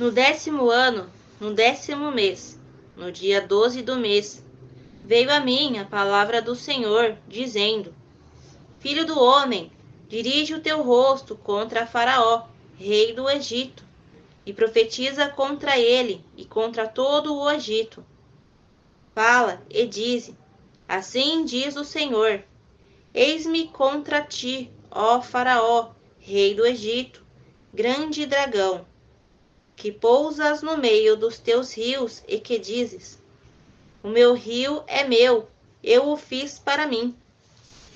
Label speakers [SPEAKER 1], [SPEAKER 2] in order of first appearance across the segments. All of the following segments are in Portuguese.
[SPEAKER 1] No 10º ano, no 10º mês, no dia 12 do mês, veio a mim a palavra do Senhor, dizendo: Filho do homem, dirige o teu rosto contra Faraó, rei do Egito, e profetiza contra ele e contra todo o Egito. Fala e dize: Assim diz o Senhor: Eis-me contra ti, ó Faraó, rei do Egito, grande dragão, que pousas no meio dos teus rios e que dizes: O meu rio é meu, eu o fiz para mim.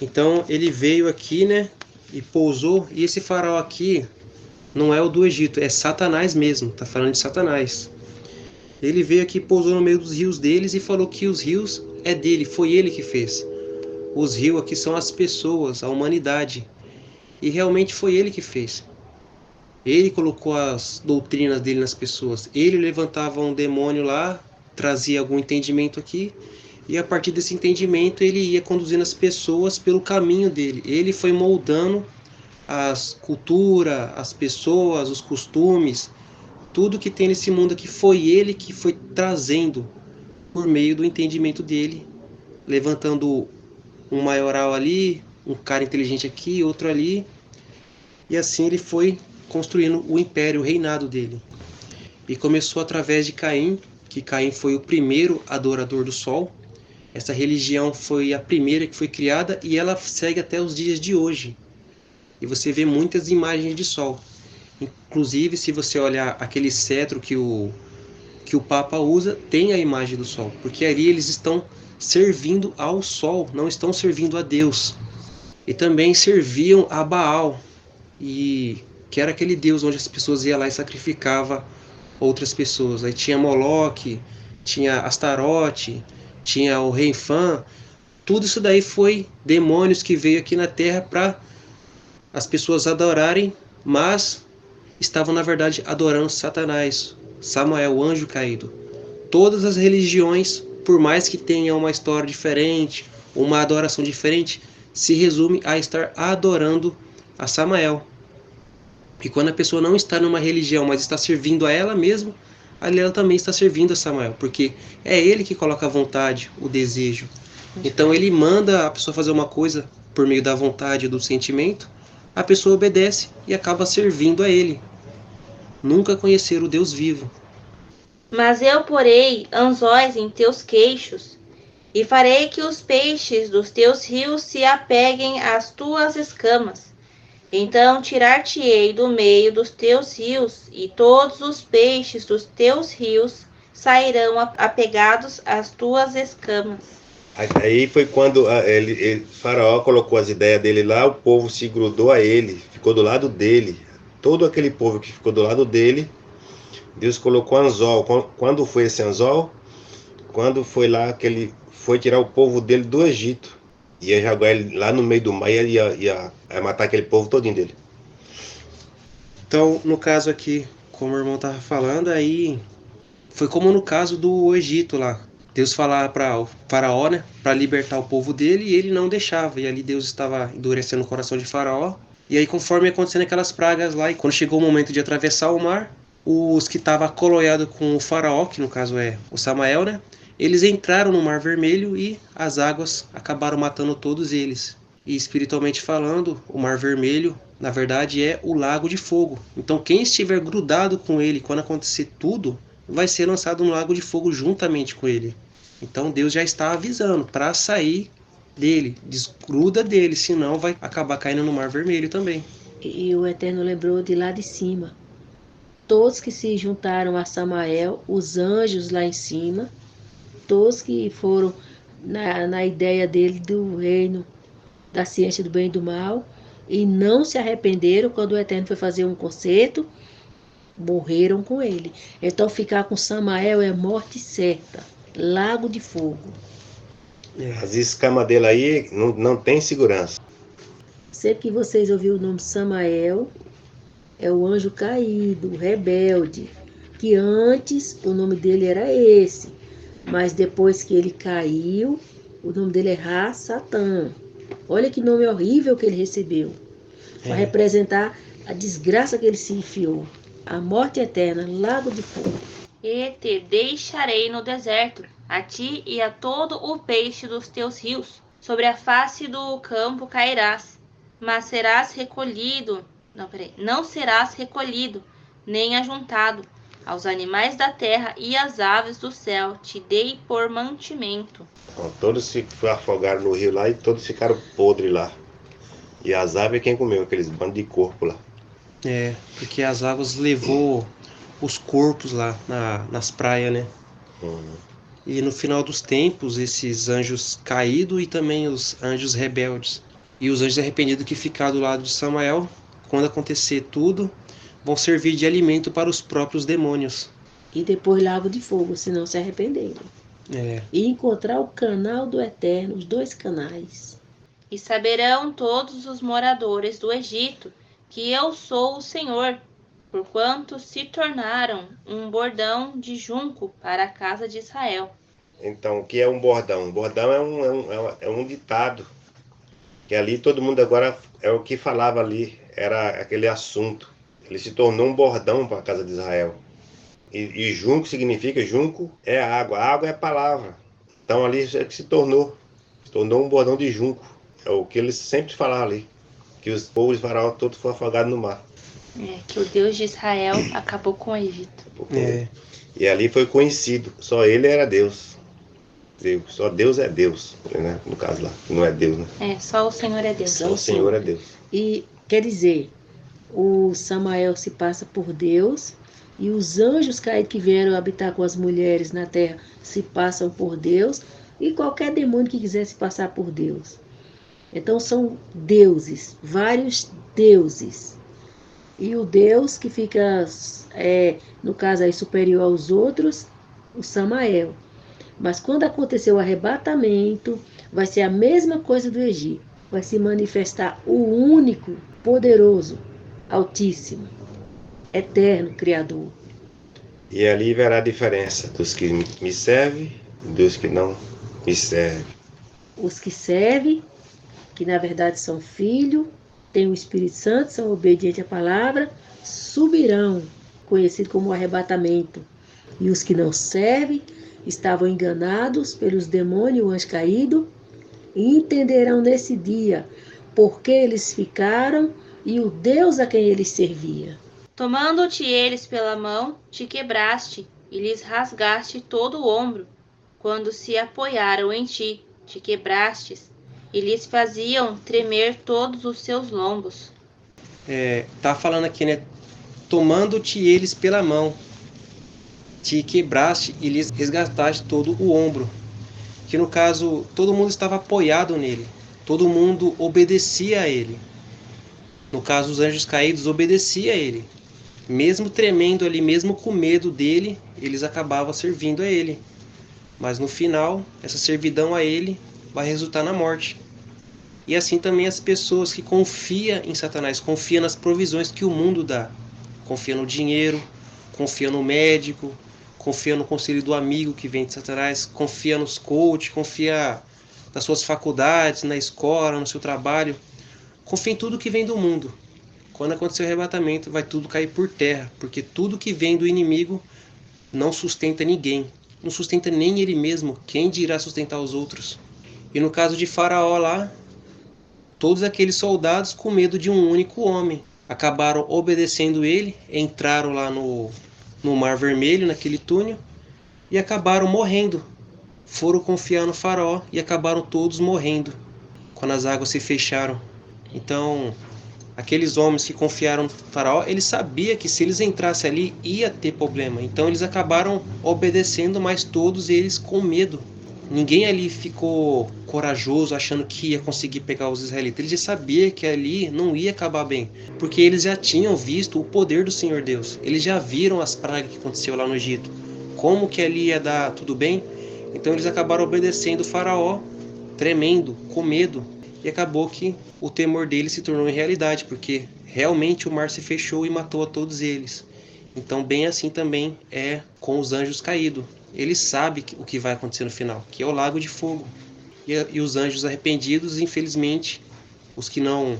[SPEAKER 2] Então ele veio aqui, né, e pousou, e esse faraó aqui não é o do Egito, é Satanás mesmo, tá falando de Satanás. Ele veio aqui, pousou no meio dos rios deles e falou que os rios é dele, foi ele que fez. Os rios aqui são as pessoas, a humanidade. E realmente foi ele que fez. Ele colocou as doutrinas dele nas pessoas. Ele levantava um demônio lá, trazia algum entendimento aqui, e a partir desse entendimento ele ia conduzindo as pessoas pelo caminho dele. Ele foi moldando as culturas, as pessoas, os costumes, tudo que tem nesse mundo aqui foi ele que foi trazendo por meio do entendimento dele, levantando um maioral ali, um cara inteligente aqui, outro ali, e assim ele foi construindo o império, o reinado dele. E começou através de Caim, que Caim foi o primeiro adorador do sol. Essa religião foi a primeira que foi criada e ela segue até os dias de hoje. E você vê muitas imagens de sol. Inclusive, se você olhar aquele cetro que o Papa usa, tem a imagem do sol. Porque ali eles estão servindo ao sol, não estão servindo a Deus. E também serviam a Baal, e que era aquele deus onde as pessoas iam lá e sacrificavam outras pessoas. Aí tinha Moloque, tinha Astarote, tinha o Renfã. Tudo isso daí foi demônios que veio aqui na Terra para as pessoas adorarem, mas estavam na verdade adorando Satanás, Samael, o anjo caído. Todas as religiões, por mais que tenham uma história diferente, uma adoração diferente, se resume a estar adorando a Samael. E quando a pessoa não está numa religião, mas está servindo a ela mesma, ali ela também está servindo a Samael, porque é ele que coloca a vontade, o desejo. Então ele manda a pessoa fazer uma coisa por meio da vontade, do sentimento, a pessoa obedece e acaba servindo a ele. Nunca conhecer o Deus vivo.
[SPEAKER 1] Mas eu porei anzóis em teus queixos, e farei que os peixes dos teus rios se apeguem às tuas escamas. Então tirar-te-ei do meio dos teus rios, e todos os peixes dos teus rios sairão apegados às tuas escamas.
[SPEAKER 3] Aí foi quando Faraó colocou as ideias dele lá, o povo se grudou a ele, ficou do lado dele. Todo aquele povo que ficou do lado dele, Deus colocou anzol. Quando foi esse anzol? Quando foi lá que ele foi tirar o povo dele do Egito. Ia jogar ele lá no meio do mar e ia matar aquele povo todinho dele.
[SPEAKER 2] Então, no caso aqui, como o irmão estava falando, aí foi como no caso do Egito lá. Deus falava para o faraó, né, para libertar o povo dele, e ele não deixava. E ali Deus estava endurecendo o coração de Faraó. E aí, conforme acontecendo aquelas pragas lá, e quando chegou o momento de atravessar o mar, os que estavam coloreados com o faraó, que no caso é o Samael, né, eles entraram no Mar Vermelho e as águas acabaram matando todos eles. E espiritualmente falando, o Mar Vermelho, na verdade, é o Lago de Fogo. Então, quem estiver grudado com ele, quando acontecer tudo, vai ser lançado no Lago de Fogo juntamente com ele. Então, Deus já está avisando para sair dele, desgruda dele, senão vai acabar caindo no Mar Vermelho também.
[SPEAKER 4] E o Eterno lembrou de lá de cima. Todos que se juntaram a Samael, os anjos lá em cima, todos que foram na ideia dele do reino, da ciência do bem e do mal, e não se arrependeram quando o Eterno foi fazer um concerto, morreram com ele. Então ficar com Samael é morte certa, lago de fogo.
[SPEAKER 3] As escamas dele aí não tem segurança.
[SPEAKER 4] Sempre que vocês ouviram o nome Samael, é o anjo caído, o rebelde, que antes o nome dele era esse, mas depois que ele caiu, o nome dele é Ra-Satã. Olha que nome horrível que ele recebeu, para representar a desgraça que ele se enfiou. a morte eterna, lago de fogo.
[SPEAKER 1] E te deixarei no deserto, a ti e a todo o peixe dos teus rios. Sobre a face do campo cairás, mas serás recolhido, não serás recolhido, nem ajuntado. Aos animais da terra e às aves do céu te dei por mantimento.
[SPEAKER 3] Ó, todos se afogaram no rio lá e todos ficaram podres lá. E as aves quem comeu, aqueles bandos de corpo lá.
[SPEAKER 2] Porque as águas levou os corpos lá nas praias, né? E no final dos tempos, esses anjos caídos e também os anjos rebeldes. E os anjos arrependidos que ficaram do lado de Samael, quando acontecer tudo, vão servir de alimento para os próprios demônios.
[SPEAKER 4] E depois lago de fogo, se não se arrependerem. E encontrar o canal do Eterno, os 2 canais.
[SPEAKER 1] E saberão todos os moradores do Egito que eu sou o Senhor, porquanto se tornaram um bordão de junco para a casa de Israel.
[SPEAKER 3] Então, o que é um bordão? Um bordão é um ditado. Que ali todo mundo agora, é o que falava ali, era aquele assunto. Ele se tornou um bordão para a casa de Israel. E junco significa, junco é água é palavra. Então ali é que se tornou um bordão de junco. É o que eles sempre falavam ali, que os povos de Faraó todos foram afogados no mar.
[SPEAKER 1] Que o Deus de Israel acabou com o Egito.
[SPEAKER 3] E ali foi conhecido, só ele era Deus. Só Deus é Deus, né? No caso lá, não é Deus, né?
[SPEAKER 1] Só o Senhor é Deus.
[SPEAKER 3] Só o Senhor é Deus.
[SPEAKER 4] E quer dizer, o Samael se passa por Deus e os anjos caídos que vieram habitar com as mulheres na terra se passam por Deus e qualquer demônio que quiser se passar por Deus. Então são deuses, vários deuses. E o Deus que fica, no caso aí, superior aos outros, o Samael. Mas quando acontecer o arrebatamento, vai ser a mesma coisa do Egito. Vai se manifestar o único, poderoso, altíssimo, eterno Criador.
[SPEAKER 3] E ali verá a diferença dos que me servem e dos que não me servem.
[SPEAKER 4] Os que servem, que na verdade são filhos, têm o Espírito Santo, são obedientes à palavra, subirão, conhecido como o arrebatamento. E os que não servem, estavam enganados pelos demônios, o anjo caído, e entenderão nesse dia por que eles ficaram e o Deus a quem eles serviam.
[SPEAKER 1] Tomando-te eles pela mão, te quebraste e lhes rasgaste todo o ombro. Quando se apoiaram em ti, te quebrastes e lhes faziam tremer todos os seus lombos.
[SPEAKER 2] Tá falando aqui, né? Tomando-te eles pela mão, te quebraste e lhes resgataste todo o ombro. Que no caso, todo mundo estava apoiado nele. Todo mundo obedecia a ele. No caso, os anjos caídos obedeciam a ele. Mesmo tremendo ali, mesmo com medo dele, eles acabavam servindo a ele. Mas no final, essa servidão a ele vai resultar na morte. E assim também as pessoas que confiam em Satanás, confiam nas provisões que o mundo dá. Confia no dinheiro, confia no médico, confia no conselho do amigo que vem de Satanás, confia nos coaches, confia nas suas faculdades, na escola, no seu trabalho. Confia em tudo que vem do mundo. Quando acontecer o arrebatamento, vai tudo cair por terra, porque tudo que vem do inimigo não sustenta ninguém. Não sustenta nem ele mesmo, quem dirá sustentar os outros? E no caso de Faraó lá, todos aqueles soldados com medo de um único homem acabaram obedecendo ele, entraram lá no Mar Vermelho, naquele túnel, e acabaram morrendo. Foram confiar no Faraó e acabaram todos morrendo quando as águas se fecharam. Então, aqueles homens que confiaram no Faraó, eles sabiam que se eles entrassem ali, ia ter problema. Então eles acabaram obedecendo, mas todos eles com medo. Ninguém ali ficou corajoso, achando que ia conseguir pegar os israelitas. Eles já sabiam que ali não ia acabar bem, porque eles já tinham visto o poder do Senhor Deus. Eles já viram as pragas que aconteceu lá no Egito. Como que ali ia dar tudo bem? Então eles acabaram obedecendo o Faraó, tremendo, com medo. E acabou que o temor deles se tornou em realidade, porque realmente o mar se fechou e matou a todos eles. Então bem assim também é com os anjos caídos. Eles sabem o que vai acontecer no final, que é o lago de fogo. E os anjos arrependidos, infelizmente, os que não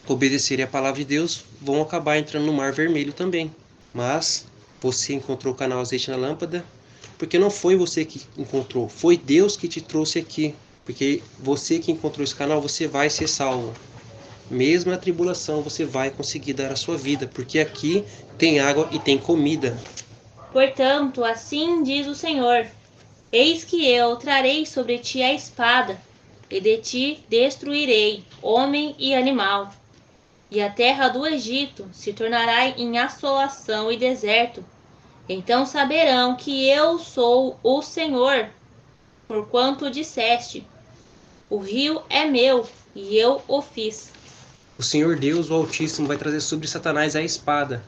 [SPEAKER 2] obedecerem à palavra de Deus, vão acabar entrando no Mar Vermelho também. mas você encontrou o canal Azeite na Lâmpada, porque não foi você que encontrou, foi Deus que te trouxe aqui. Porque você que encontrou esse canal, você vai ser salvo. Mesmo na tribulação, você vai conseguir dar a sua vida, porque aqui tem água e tem comida.
[SPEAKER 1] Portanto, assim diz o Senhor: Eis que eu trarei sobre ti a espada, e de ti destruirei homem e animal. E a terra do Egito se tornará em assolação e deserto. Então saberão que eu sou o Senhor, porquanto disseste: o rio é meu, e eu o fiz.
[SPEAKER 2] O Senhor Deus, o Altíssimo, vai trazer sobre Satanás a espada.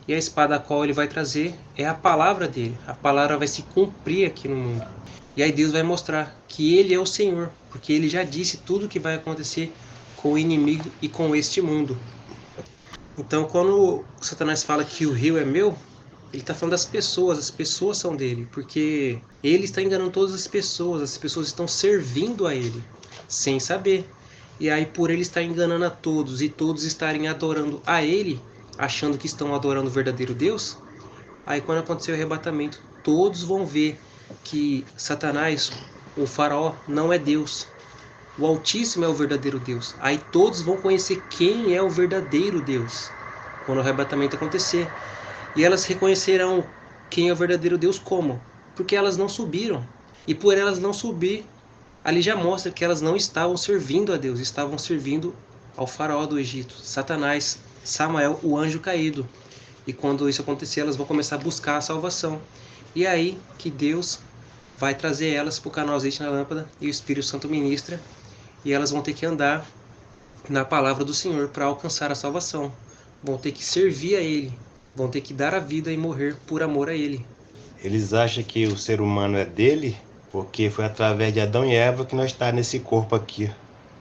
[SPEAKER 2] E a espada a qual ele vai trazer é a palavra dele. A palavra vai se cumprir aqui no mundo. E aí Deus vai mostrar que ele é o Senhor, porque ele já disse tudo o que vai acontecer com o inimigo e com este mundo. Então, quando Satanás fala que o rio é meu, ele está falando das pessoas, as pessoas são dele, porque ele está enganando todas as pessoas estão servindo a ele, sem saber. E aí, por ele estar enganando a todos e todos estarem adorando a ele, achando que estão adorando o verdadeiro Deus, aí quando acontecer o arrebatamento, todos vão ver que Satanás, o faraó, não é Deus. O Altíssimo é o verdadeiro Deus. Aí todos vão conhecer quem é o verdadeiro Deus quando o arrebatamento acontecer. E elas reconhecerão quem é o verdadeiro Deus como? Porque elas não subiram. E por elas não subir, ali já mostra que elas não estavam servindo a Deus, estavam servindo ao faraó do Egito, Satanás, Samael, o anjo caído. E quando isso acontecer, elas vão começar a buscar a salvação. E é aí que Deus vai trazer elas para o canal Azeite na Lâmpada e o Espírito Santo ministra. E elas vão ter que andar na palavra do Senhor para alcançar a salvação. Vão ter que servir a Ele. Vão ter que dar a vida e morrer por amor a Ele.
[SPEAKER 3] Eles acham que o ser humano é dele porque foi através de Adão e Eva que nós estamos nesse corpo aqui.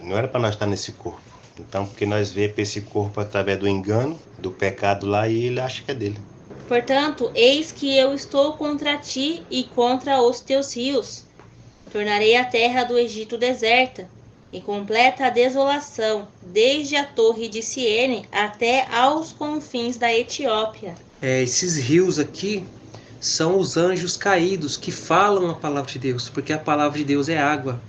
[SPEAKER 3] Não era para nós estar nesse corpo. Então, porque nós vemos esse corpo através do engano, do pecado lá, e ele acha que é dele.
[SPEAKER 1] Portanto, eis que eu estou contra ti e contra os teus rios. Tornarei a terra do Egito deserta, e completa a desolação, desde a torre de Siene até aos confins da Etiópia.
[SPEAKER 2] Esses rios aqui são os anjos caídos que falam a palavra de Deus, porque a palavra de Deus é água.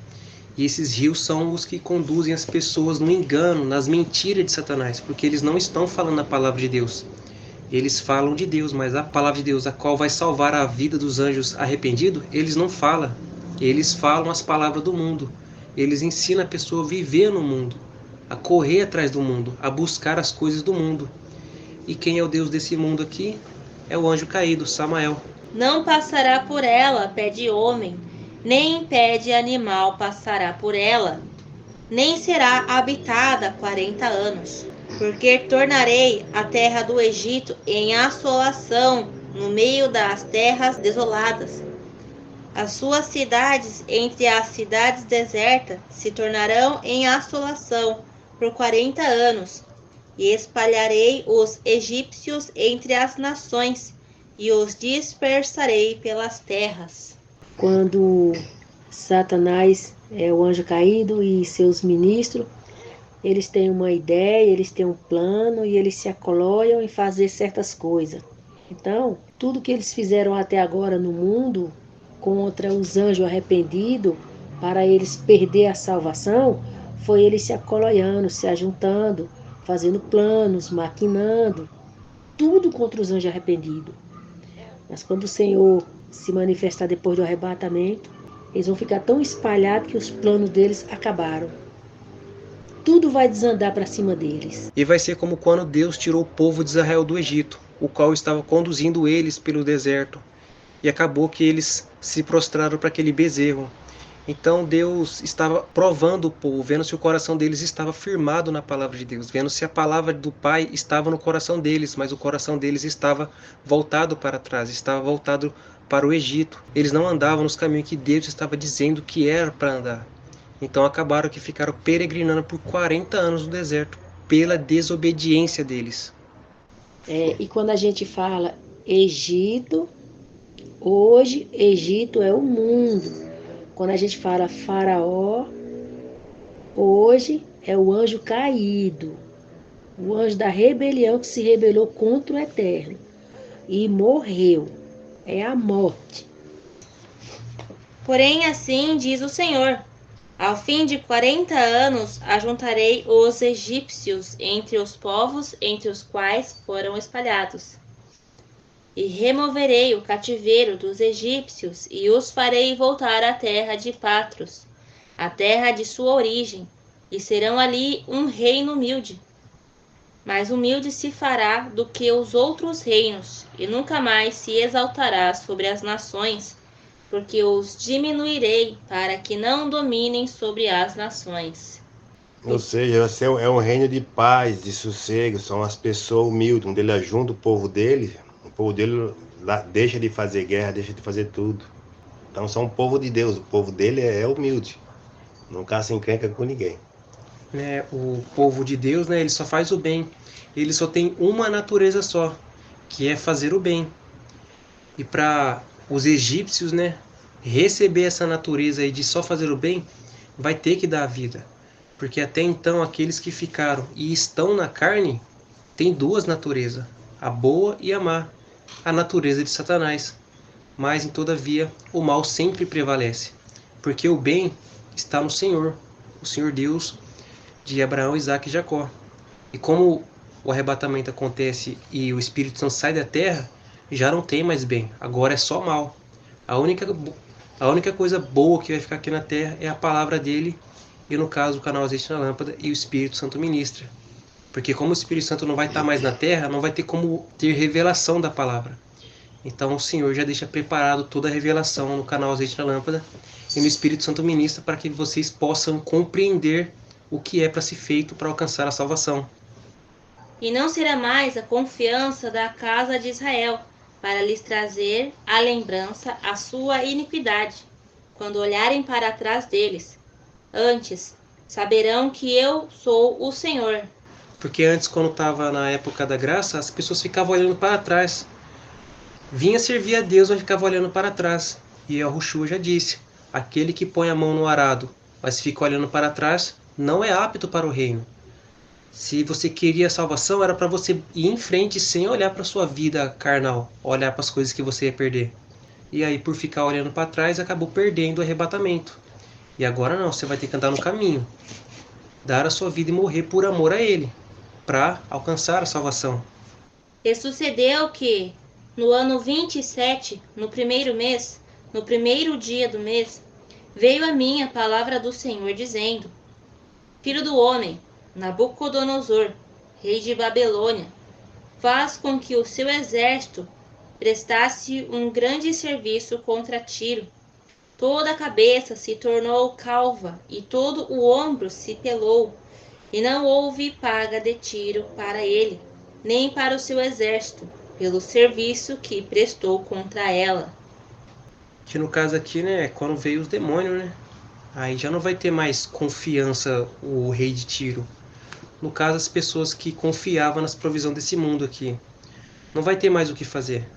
[SPEAKER 2] E esses rios são os que conduzem as pessoas no engano, nas mentiras de Satanás, porque eles não estão falando a palavra de Deus. Eles falam de Deus, mas a palavra de Deus, a qual vai salvar a vida dos anjos arrependidos, eles não falam. Eles falam as palavras do mundo. Eles ensinam a pessoa a viver no mundo, a correr atrás do mundo, a buscar as coisas do mundo. E quem é o Deus desse mundo aqui? É o anjo caído, Samael.
[SPEAKER 1] Não passará por ela pé de homem, nem pé de animal passará por ela, nem será habitada 40 anos. Porque tornarei a terra do Egito em assolação no meio das terras desoladas. As suas cidades entre as cidades desertas se tornarão em assolação por 40 anos, e espalharei os egípcios entre as nações, e os dispersarei pelas terras.
[SPEAKER 4] Quando Satanás é o anjo caído e seus ministros, eles têm uma ideia, eles têm um plano e eles se acoloiam em fazer certas coisas. Então, tudo que eles fizeram até agora no mundo contra os anjos arrependidos, para eles perder a salvação, foi eles se acoloiando, se ajuntando, fazendo planos, maquinando, tudo contra os anjos arrependidos. Mas quando o Senhor se manifestar depois do arrebatamento, eles vão ficar tão espalhados que os planos deles acabaram. Tudo vai desandar para cima deles.
[SPEAKER 2] E vai ser como quando Deus tirou o povo de Israel do Egito, o qual estava conduzindo eles pelo deserto. E acabou que eles se prostraram para aquele bezerro. Então Deus estava provando o povo, vendo se o coração deles estava firmado na palavra de Deus, vendo se a palavra do Pai estava no coração deles, mas o coração deles estava voltado para trás, estava voltado para o Egito. Eles não andavam nos caminhos que Deus estava dizendo que era para andar. Então acabaram que ficaram peregrinando por 40 anos no deserto, pela desobediência deles.
[SPEAKER 4] E quando a gente fala Egito, hoje Egito é o mundo. Quando a gente fala Faraó, hoje é o anjo caído, o anjo da rebelião que se rebelou contra o Eterno. e morreu. É a morte.
[SPEAKER 1] Porém, assim diz o Senhor: ao fim de 40 anos, ajuntarei os egípcios entre os povos entre os quais foram espalhados. E removerei o cativeiro dos egípcios e os farei voltar à terra de Patros, a terra de sua origem, e serão ali um reino humilde. Mais humilde se fará do que os outros reinos, e nunca mais se exaltará sobre as nações, porque os diminuirei para que não dominem sobre as nações.
[SPEAKER 3] Ou seja, esse é um reino de paz, de sossego, são as pessoas humildes, onde ele ajunta o povo dele deixa de fazer guerra, deixa de fazer tudo. Então são o povo de Deus, o povo dele é humilde, nunca se encrenca com ninguém.
[SPEAKER 2] O povo de Deus, né, ele só faz o bem. Ele só tem uma natureza só, que é fazer o bem. E para os egípcios, né, receber essa natureza aí de só fazer o bem, vai ter que dar a vida. Porque até então aqueles que ficaram e estão na carne têm duas naturezas, a boa e a má, a natureza de Satanás. Mas, todavia, o mal sempre prevalece, porque o bem está no Senhor, o Senhor Deus de Abraão, Isaque e Jacó. E como o arrebatamento acontece e o Espírito Santo sai da terra, já não tem mais bem, agora é só mal. A única coisa boa que vai ficar aqui na terra é a palavra dele, e no caso o canal Azeite na Lâmpada e o Espírito Santo ministra. Porque como o Espírito Santo não vai estar mais na terra, não vai ter como ter revelação da palavra. Então o Senhor já deixa preparado toda a revelação no canal Azeite na Lâmpada e no Espírito Santo ministra para que vocês possam compreender o que é para ser feito para alcançar a salvação.
[SPEAKER 1] E não será mais a confiança da casa de Israel, para lhes trazer à lembrança a sua iniquidade, quando olharem para trás deles. Antes, saberão que eu sou o Senhor.
[SPEAKER 2] Porque antes, quando estava na época da graça, as pessoas ficavam olhando para trás. Vinha servir a Deus, mas ficava olhando para trás. E Yahushua já disse, aquele que põe a mão no arado, mas fica olhando para trás, não é apto para o reino. Se você queria salvação, era para você ir em frente sem olhar para sua vida carnal, olhar para as coisas que você ia perder. E aí, por ficar olhando para trás, acabou perdendo o arrebatamento. E agora não, você vai ter que andar no caminho, dar a sua vida e morrer por amor a Ele, para alcançar a salvação.
[SPEAKER 1] E sucedeu que, no ano 27, no primeiro mês, no primeiro dia do mês, veio a mim a palavra do Senhor, dizendo: Filho do homem, Nabucodonosor, rei de Babilônia, faz com que o seu exército prestasse um grande serviço contra Tiro. Toda a cabeça se tornou calva e todo o ombro se pelou, e não houve paga de Tiro para ele, nem para o seu exército, pelo serviço que prestou contra ela.
[SPEAKER 2] Que no caso aqui, né, quando veio os demônios, né? Aí já não vai ter mais confiança o rei de Tiro. No caso, as pessoas que confiavam nas provisões desse mundo aqui. Não vai ter mais o que fazer.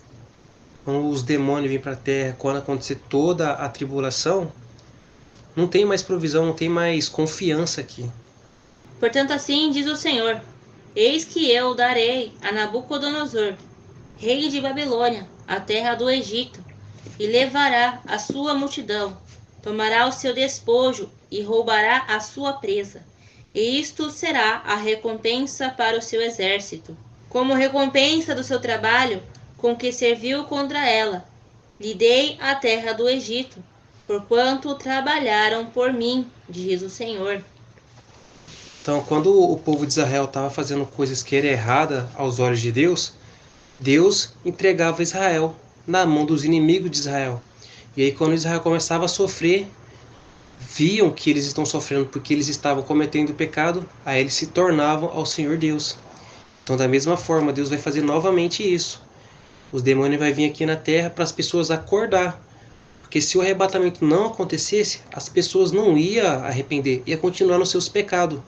[SPEAKER 2] Quando os demônios virem para a terra, quando acontecer toda a tribulação, não tem mais provisão, não tem mais confiança aqui.
[SPEAKER 1] Portanto, assim diz o Senhor: eis que eu darei a Nabucodonosor, rei de Babilônia, a terra do Egito, e levará a sua multidão, tomará o seu despojo e roubará a sua presa. E isto será a recompensa para o seu exército. Como recompensa do seu trabalho com que serviu contra ela, lhe dei a terra do Egito, porquanto trabalharam por mim, diz o Senhor.
[SPEAKER 2] Então, quando o povo de Israel estava fazendo coisas que eram erradas aos olhos de Deus, Deus entregava Israel na mão dos inimigos de Israel. E aí, quando Israel começava a sofrer, viam que eles estão sofrendo porque eles estavam cometendo pecado, aí eles se tornavam ao Senhor Deus. Então, da mesma forma, Deus vai fazer novamente isso. Os demônios vão vir aqui na terra para as pessoas acordar. Porque se o arrebatamento não acontecesse, as pessoas não iam arrepender, iam continuar nos seus pecados.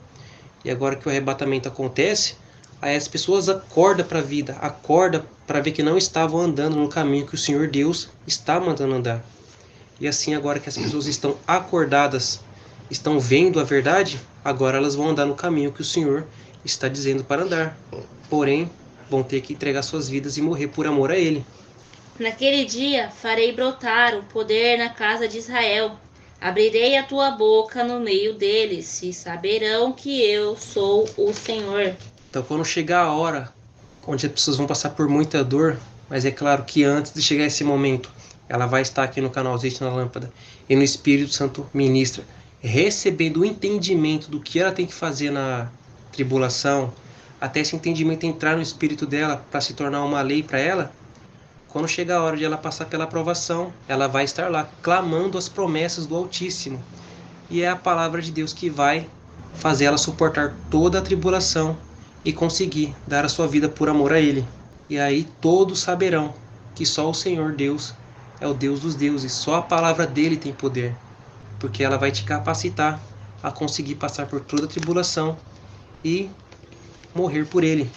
[SPEAKER 2] E agora que o arrebatamento acontece, aí as pessoas acordam para a vida, acordam para ver que não estavam andando no caminho que o Senhor Deus está mandando andar. E assim, agora que as pessoas estão acordadas, estão vendo a verdade, agora elas vão andar no caminho que o Senhor está dizendo para andar. Porém, vão ter que entregar suas vidas e morrer por amor a Ele.
[SPEAKER 1] Naquele dia farei brotar o poder na casa de Israel. Abrirei a tua boca no meio deles, e saberão que eu sou o Senhor.
[SPEAKER 2] Então, quando chegar a hora onde as pessoas vão passar por muita dor, mas é claro que antes de chegar esse momento, ela vai estar aqui no canal Azeite na Lâmpada e no Espírito Santo ministra, recebendo o entendimento do que ela tem que fazer na tribulação, até esse entendimento entrar no espírito dela para se tornar uma lei para ela. Quando chegar a hora de ela passar pela aprovação, ela vai estar lá clamando as promessas do Altíssimo. E é a palavra de Deus que vai fazer ela suportar toda a tribulação e conseguir dar a sua vida por amor a Ele. E aí todos saberão que só o Senhor Deus é o Deus dos deuses, só a palavra dele tem poder, porque ela vai te capacitar a conseguir passar por toda a tribulação e morrer por Ele.